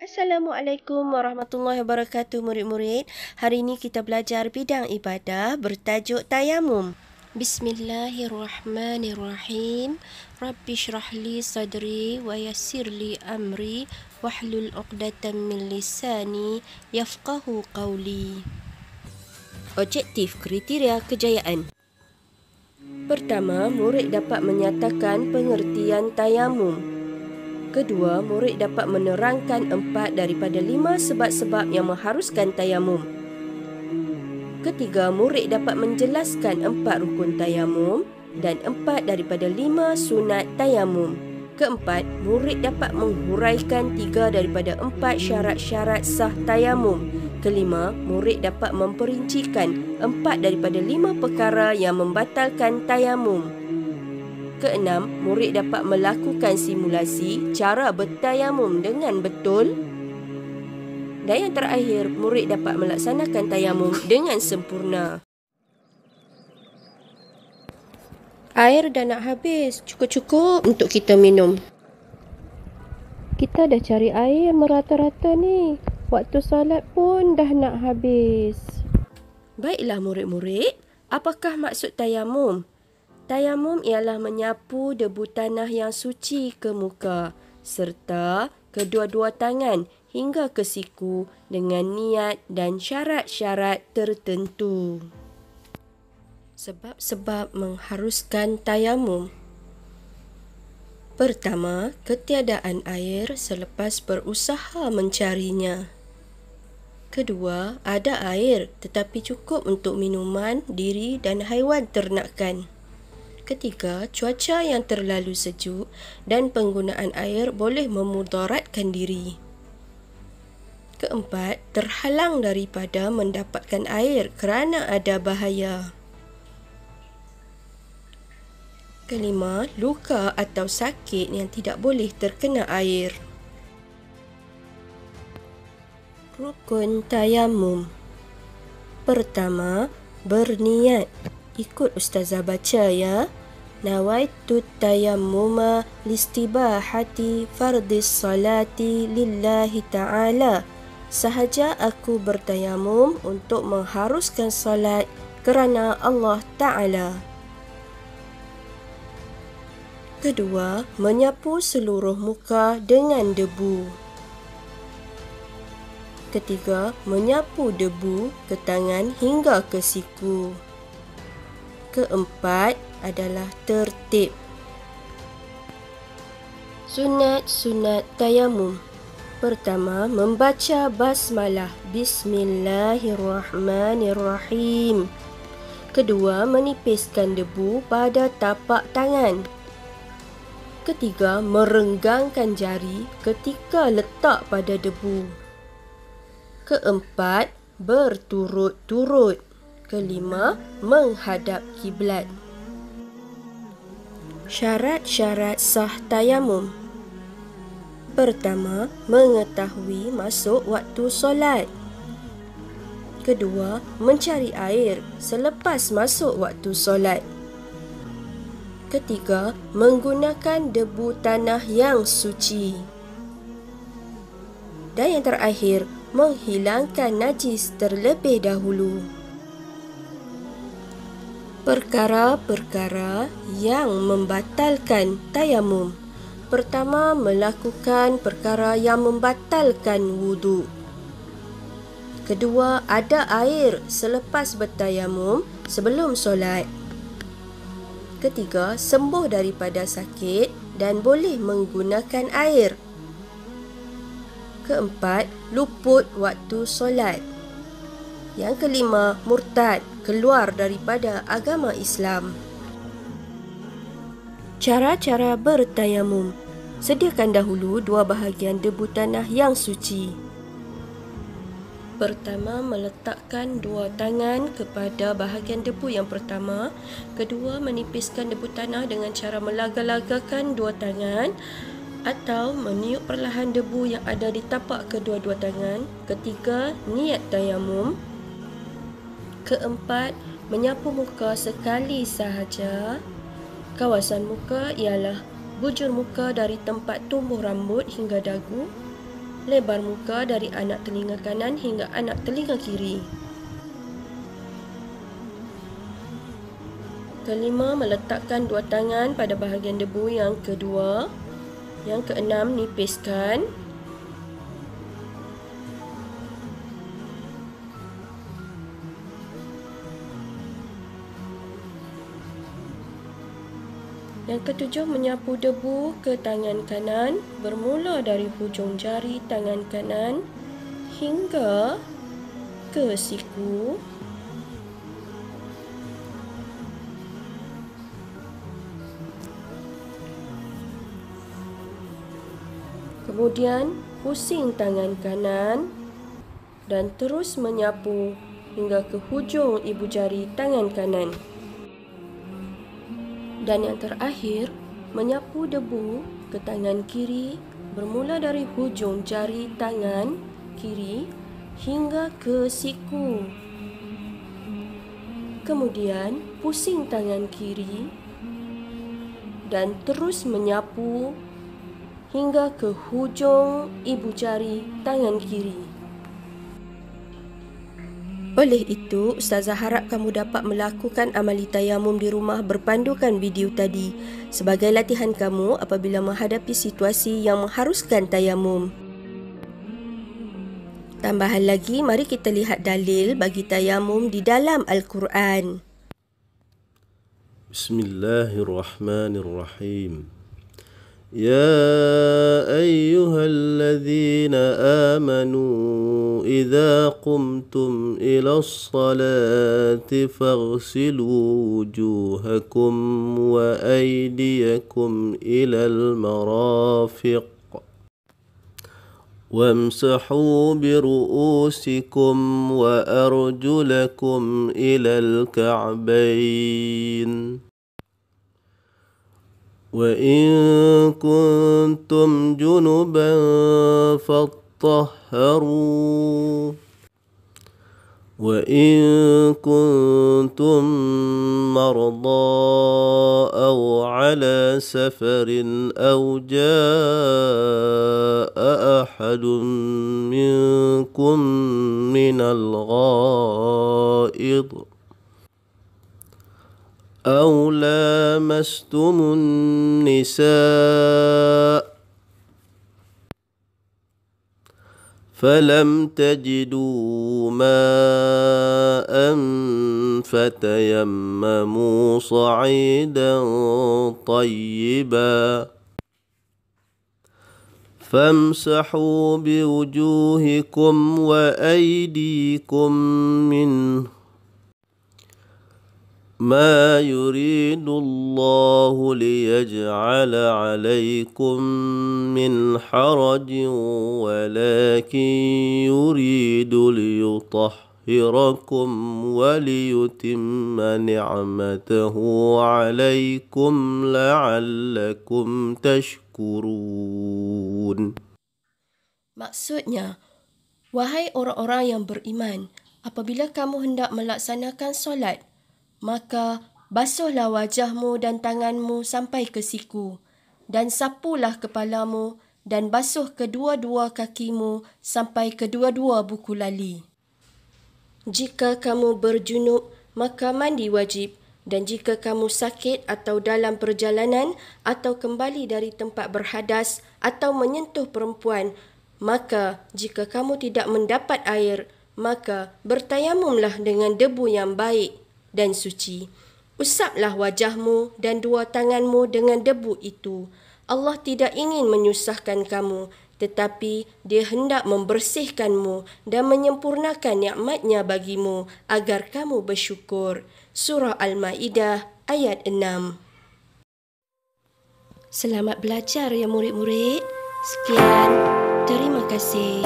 Assalamualaikum warahmatullahi wabarakatuh murid-murid. Hari ini kita belajar bidang ibadah bertajuk tayamum. Bismillahirrahmanirrahim. Rabbi shrah li sadri wa yassir li amri wahlul 'uqdatam min lisani yafqahu qawli. Objektif kriteria kejayaan. Pertama, murid dapat menyatakan pengertian tayamum. Kedua, murid dapat menerangkan 4 daripada 5 sebab-sebab yang mengharuskan tayamum. Ketiga, murid dapat menjelaskan 4 rukun tayamum dan 4 daripada 5 sunat tayamum. Keempat, murid dapat menghuraikan 3 daripada 4 syarat-syarat sah tayamum. Kelima, murid dapat memperincikan 4 daripada 5 perkara yang membatalkan tayamum. Keenam, murid dapat melakukan simulasi cara bertayamum dengan betul. Dan yang terakhir, murid dapat melaksanakan tayamum dengan sempurna. Air dah nak habis, cukup-cukup untuk kita minum. Kita dah cari air merata-rata ni. Waktu solat pun dah nak habis. Baiklah murid-murid, apakah maksud tayamum? Tayamum ialah menyapu debu tanah yang suci ke muka serta kedua-dua tangan hingga ke siku dengan niat dan syarat-syarat tertentu. Sebab-sebab mengharuskan tayamum. Pertama, ketiadaan air selepas berusaha mencarinya. Kedua, ada air tetapi cukup untuk minuman, diri dan haiwan ternakan. Ketiga, cuaca yang terlalu sejuk dan penggunaan air boleh memudaratkan diri. Keempat, terhalang daripada mendapatkan air kerana ada bahaya. Kelima, luka atau sakit yang tidak boleh terkena air. Rukun tayamum. Pertama, berniat. Ikut ustazah baca ya. Nawaitu tayammuma listibahati fardis salati lillahi ta'ala. Sahaja aku bertayamum untuk mengharuskan salat kerana Allah Ta'ala. Kedua, menyapu seluruh muka dengan debu. Ketiga, menyapu debu ke tangan hingga ke siku. Keempat adalah tertib. Sunat-sunat tayamum. Pertama, membaca basmalah. Bismillahirrahmanirrahim. Kedua, menipiskan debu pada tapak tangan. Ketiga, merenggangkan jari ketika letak pada debu. Keempat, berturut-turut. Kelima, menghadap kiblat. Syarat-syarat sah tayamum. Pertama, mengetahui masuk waktu solat. Kedua, mencari air selepas masuk waktu solat. Ketiga, menggunakan debu tanah yang suci. Dan yang terakhir, menghilangkan najis terlebih dahulu. Perkara-perkara yang membatalkan tayamum. Pertama, melakukan perkara yang membatalkan wuduk. Kedua, ada air selepas bertayamum sebelum solat. Ketiga, sembuh daripada sakit dan boleh menggunakan air. Keempat, luput waktu solat. Yang kelima, murtad, keluar daripada agama Islam. Cara-cara bertayamum. Sediakan dahulu 2 bahagian debu tanah yang suci. Pertama, meletakkan 2 tangan kepada bahagian debu yang pertama. Kedua, menipiskan debu tanah dengan cara melaga-lagakan 2 tangan atau meniup perlahan debu yang ada di tapak kedua-dua tangan. Ketiga, niat tayamum. Keempat, menyapu muka sekali sahaja. Kawasan muka ialah bujur muka dari tempat tumbuh rambut hingga dagu. Lebar muka dari anak telinga kanan hingga anak telinga kiri. Kelima, meletakkan dua tangan pada bahagian debu yang kedua. Yang keenam, nipiskan. Yang ketujuh, menyapu debu ke tangan kanan bermula dari hujung jari tangan kanan hingga ke siku. Kemudian pusing tangan kanan dan terus menyapu hingga ke hujung ibu jari tangan kanan. Dan yang terakhir, menyapu debu ke tangan kiri bermula dari hujung jari tangan kiri hingga ke siku. Kemudian pusing tangan kiri dan terus menyapu hingga ke hujung ibu jari tangan kiri. Oleh itu, Ustazah harap kamu dapat melakukan amali tayamum di rumah berpandukan video tadi sebagai latihan kamu apabila menghadapi situasi yang mengharuskan tayamum. Tambahan lagi, mari kita lihat dalil bagi tayamum di dalam Al-Quran. Bismillahirrahmanirrahim. يا أيها الذين آمنوا إذا قمتم إلى الصلاة فاغسلوا وجوهكم وأيديكم إلى المرافق وامسحوا برؤوسكم وأرجلكم إلى الكعبين وإن كنتم جنبا فاطهروا وإن كنتم مرضى أو على سفر أو جاء أحد منكم من الغائط أو لامستم النساء فلم تجدوا ماء فتيمموا صعيدا طيبا فامسحوا بوجوهكم وأيديكم منه ما يريد الله ليجعل عليكم من حرج ولكن يريد ليطهركم وليتم نعمته عليكم لعلكم تشكرون. Maksudnya, wahai orang-orang yang beriman, apabila kamu hendak melaksanakan solat, maka basuhlah wajahmu dan tanganmu sampai ke siku, dan sapulah kepalamu dan basuh kedua-dua kakimu sampai kedua-dua buku lali. Jika kamu berjunub, maka mandi wajib, dan jika kamu sakit atau dalam perjalanan atau kembali dari tempat berhadas atau menyentuh perempuan, maka jika kamu tidak mendapat air, maka bertayamumlah dengan debu yang baik dan suci. Usaplah wajahmu dan dua tanganmu dengan debu itu. Allah tidak ingin menyusahkan kamu, tetapi Dia hendak membersihkanmu dan menyempurnakan nikmat-Nya bagimu agar kamu bersyukur. Surah Al-Maidah ayat 6. Selamat belajar ya murid-murid. Sekian, terima kasih.